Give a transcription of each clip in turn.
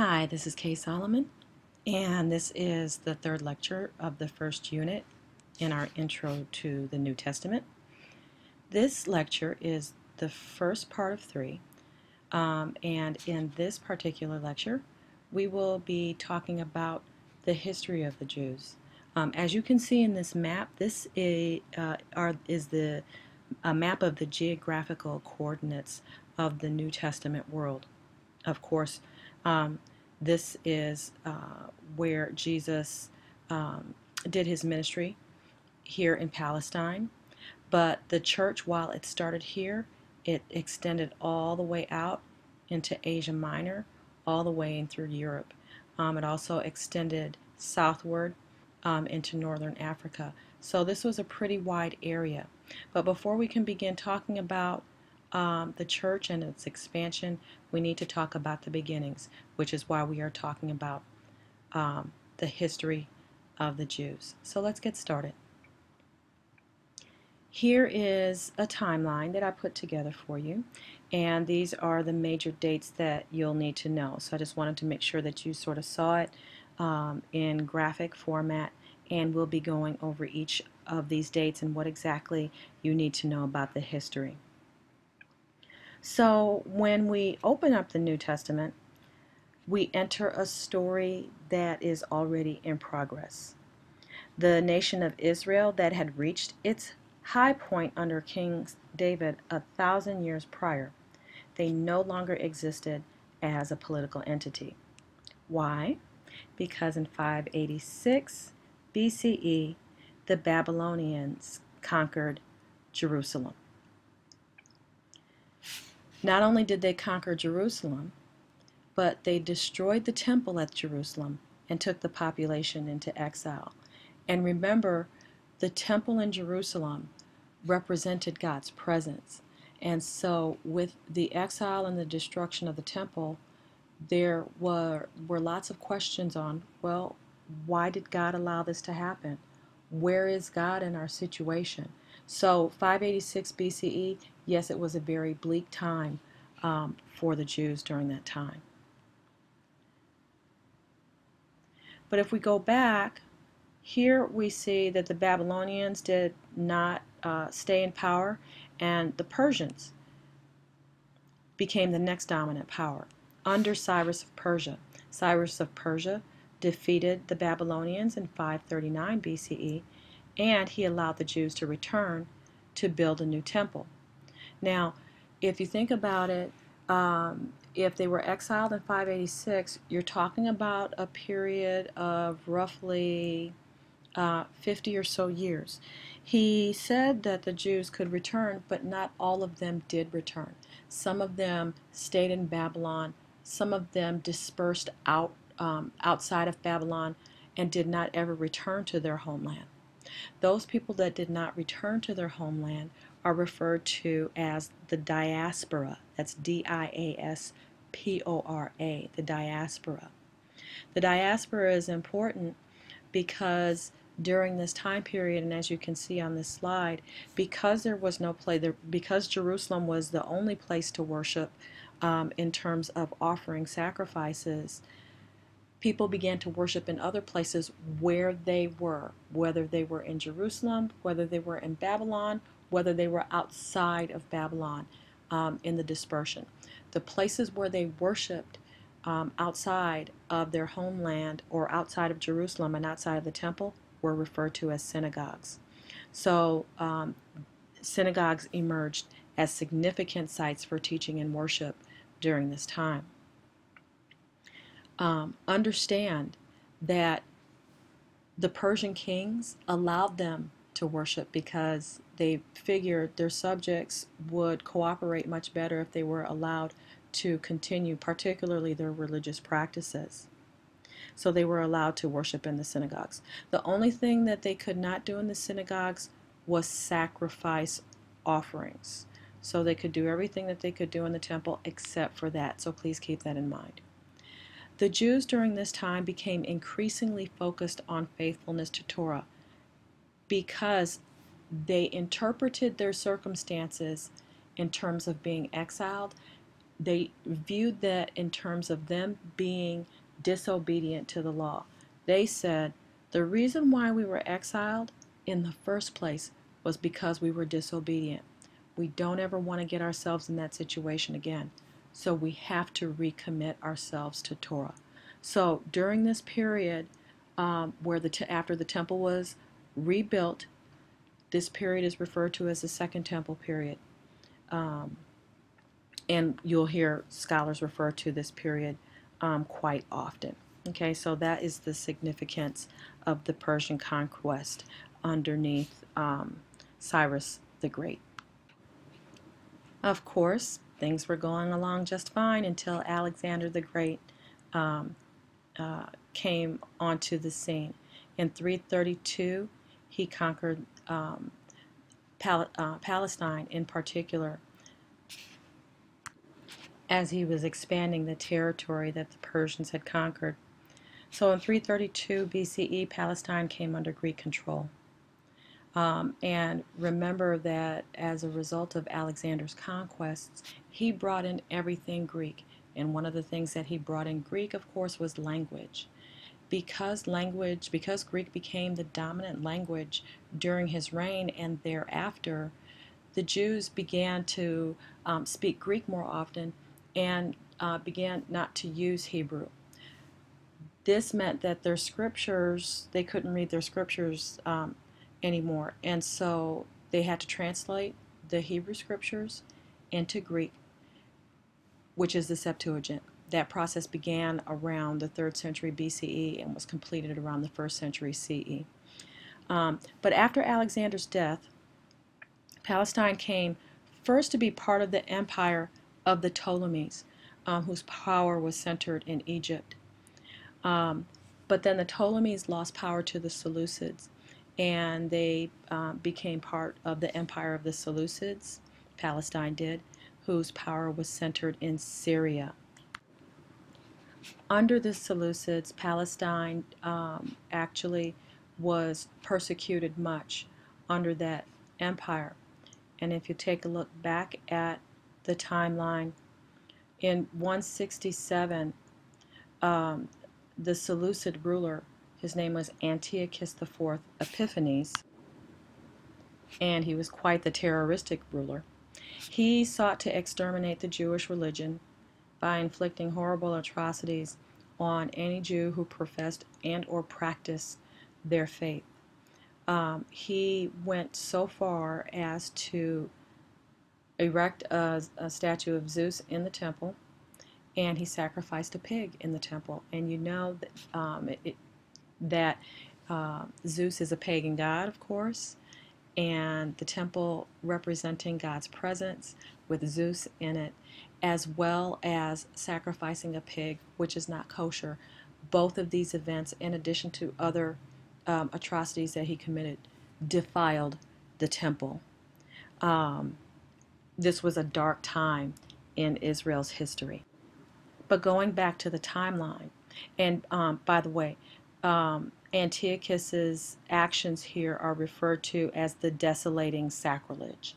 Hi, this is Kay Solomon, and this is the third lecture of the first unit in our Intro to the New Testament. This lecture is the first part of three, and in this particular lecture, we will be talking about the history of the Jews. As you can see in this map, this is the a map of the geographical coordinates of the New Testament world. Of course, this is where Jesus did his ministry here in Palestine. But the church, while it started here, it extended all the way out into Asia Minor, all the way in through Europe. It also extended southward into northern Africa. So this was a pretty wide area. But before we can begin talking about the church and its expansion, we need to talk about the beginnings, which is why we are talking about the history of the Jews. So let's get started. Here is a timeline that I put together for you, and these are the major dates that you'll need to know. So I just wanted to make sure that you sort of saw it in graphic format, and we'll be going over each of these dates and what exactly you need to know about the history. So when we open up the New Testament, we enter a story that is already in progress. The nation of Israel that had reached its high point under King David 1,000 years prior, they no longer existed as a political entity. Why? Because in 586 BCE, the Babylonians conquered Jerusalem. Not only did they conquer Jerusalem, but they destroyed the temple at Jerusalem and took the population into exile. And remember, the temple in Jerusalem represented God's presence. And so with the exile and the destruction of the temple, there were lots of questions on, well, why did God allow this to happen? Where is God in our situation? So 586 BCE, yes, it was a very bleak time for the Jews during that time. But if we go back, here we see that the Babylonians did not stay in power, and the Persians became the next dominant power under Cyrus of Persia. Cyrus of Persia defeated the Babylonians in 539 BCE, and he allowed the Jews to return to build a new temple. Now, if you think about it, if they were exiled in 586, you're talking about a period of roughly 50 or so years. He said that the Jews could return, but not all of them did return. Some of them stayed in Babylon. Some of them dispersed outside of Babylon and did not ever return to their homeland. Those people that did not return to their homeland are referred to as the diaspora. That's diaspora, the diaspora. The diaspora is important because during this time period, and as you can see on this slide, because there was no place, because Jerusalem was the only place to worship in terms of offering sacrifices, people began to worship in other places where they were, whether they were in Jerusalem, whether they were in Babylon, whether they were outside of Babylon in the dispersion. The places where they worshiped outside of their homeland or outside of Jerusalem and outside of the temple were referred to as synagogues. So synagogues emerged as significant sites for teaching and worship during this time. Understand that the Persian kings allowed them to worship because they figured their subjects would cooperate much better if they were allowed to continue, particularly their religious practices. So they were allowed to worship in the synagogues. The only thing that they could not do in the synagogues was sacrifice offerings. So they could do everything that they could do in the temple except for that. So please keep that in mind. The Jews during this time became increasingly focused on faithfulness to Torah because they interpreted their circumstances in terms of being exiled they viewed that in terms of them being disobedient to the law. They said the reason why we were exiled in the first place was because we were disobedient. We don't ever want to get ourselves in that situation again. So we have to recommit ourselves to Torah. So during this period, where after the temple was rebuilt, this period is referred to as the Second Temple period. And you'll hear scholars refer to this period quite often. Okay, so that is the significance of the Persian conquest underneath Cyrus the Great. Of course, things were going along just fine until Alexander the Great came onto the scene. In 332, he conquered Palestine in particular, as he was expanding the territory that the Persians had conquered. So in 332 BCE, Palestine came under Greek control. And remember that as a result of Alexander's conquests, he brought in everything Greek. And one of the things that he brought in Greek, of course, was language. Because Greek became the dominant language during his reign and thereafter, the Jews began to speak Greek more often and began not to use Hebrew. This meant that their scriptures, they couldn't read their scriptures anymore, and so they had to translate the Hebrew scriptures into Greek, which is the Septuagint. That process began around the 3rd century BCE and was completed around the 1st century CE. But after Alexander's death, Palestine came first to be part of the empire of the Ptolemies, whose power was centered in Egypt. But then the Ptolemies lost power to the Seleucids, and they became part of the empire of the Seleucids, Palestine did, whose power was centered in Syria. Under the Seleucids, Palestine actually was persecuted much under that empire. And if you take a look back at the timeline, in 167, the Seleucid ruler, his name was Antiochus IV Epiphanes, and he was quite the terroristic ruler. He sought to exterminate the Jewish religion by inflicting horrible atrocities on any Jew who professed and or practiced their faith. He went so far as to erect a statue of Zeus in the temple, and he sacrificed a pig in the temple. And you know that Zeus is a pagan god, of course, and the temple representing God's presence with Zeus in it, as well as sacrificing a pig, which is not kosher. Both of these events, in addition to other atrocities that he committed, defiled the temple. This was a dark time in Israel's history. But going back to the timeline, and by the way, Antiochus's actions here are referred to as the desolating sacrilege,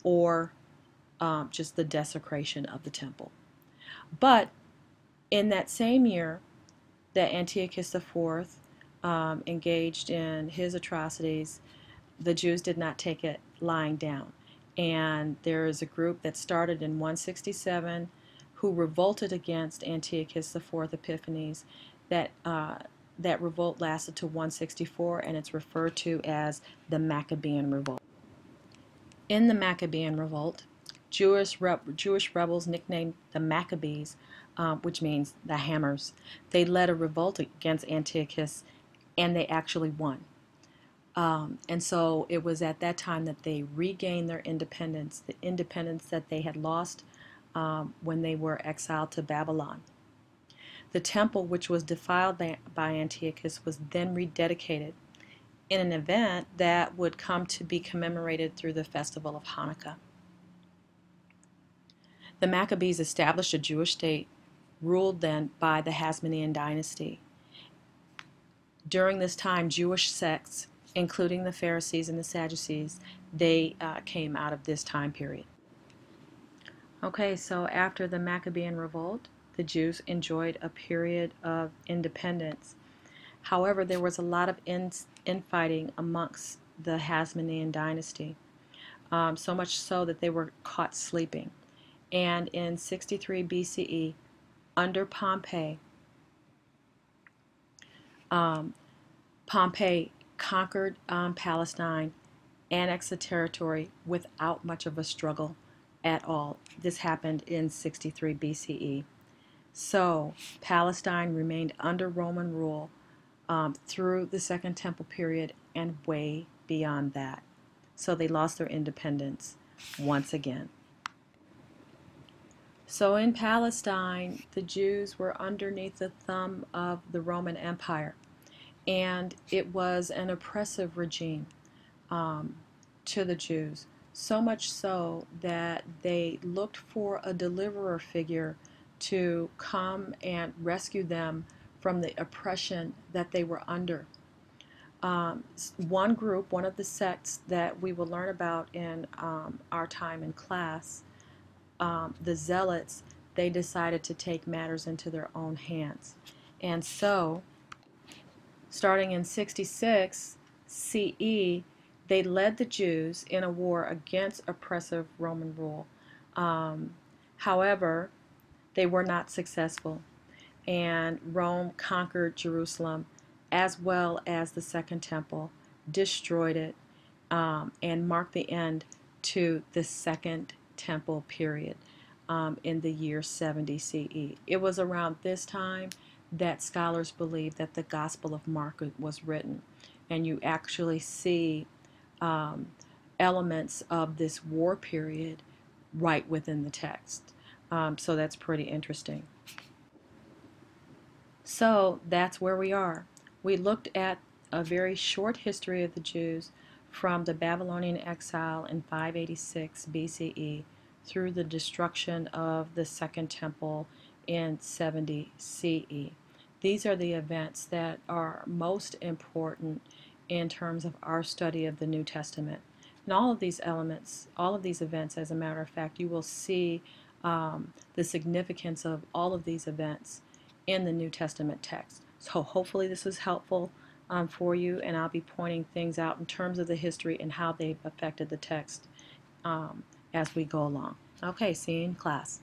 or just the desecration of the temple. But in that same year that Antiochus IV engaged in his atrocities, the Jews did not take it lying down. And there is a group that started in 167 who revolted against Antiochus IV Epiphanes. That revolt lasted to 164, and it's referred to as the Maccabean Revolt. In the Maccabean Revolt, Jewish rebels nicknamed the Maccabees, which means the hammers, they led a revolt against Antiochus, and they actually won. And so it was at that time that they regained their independence, the independence that they had lost when they were exiled to Babylon. The temple, which was defiled by Antiochus, was then rededicated in an event that would come to be commemorated through the festival of Hanukkah. The Maccabees established a Jewish state ruled then by the Hasmonean dynasty. During this time, Jewish sects, including the Pharisees and the Sadducees, they came out of this time period. Okay, so after the Maccabean revolt, the Jews enjoyed a period of independence. However, there was a lot of infighting amongst the Hasmonean dynasty, so much so that they were caught sleeping. And in 63 BCE, under Pompey, um, Pompey conquered Palestine, annexed the territory without much of a struggle at all. This happened in 63 BCE. So Palestine remained under Roman rule through the Second Temple period and way beyond that. So they lost their independence once again. So in Palestine, the Jews were underneath the thumb of the Roman Empire, and it was an oppressive regime to the Jews, so much so that they looked for a deliverer figure to come and rescue them from the oppression that they were under. One group, one of the sects that we will learn about in our time in class, the Zealots, they decided to take matters into their own hands. And so, starting in 66 CE, they led the Jews in a war against oppressive Roman rule. However, they were not successful, and Rome conquered Jerusalem as well as the Second Temple, destroyed it, and marked the end to the Second Temple period in the year 70 CE. It was around this time that scholars believe that the Gospel of Mark was written, and you actually see elements of this war period right within the text. So that's pretty interesting. So that's where we are. We looked at a very short history of the Jews from the Babylonian exile in 586 BCE through the destruction of the Second Temple in 70 CE. These are the events that are most important in terms of our study of the New Testament. And all of these elements, all of these events, as a matter of fact, you will see the significance of all of these events in the New Testament text. So hopefully this is helpful for you, and I'll be pointing things out in terms of the history and how they've affected the text as we go along. Okay, see you in class.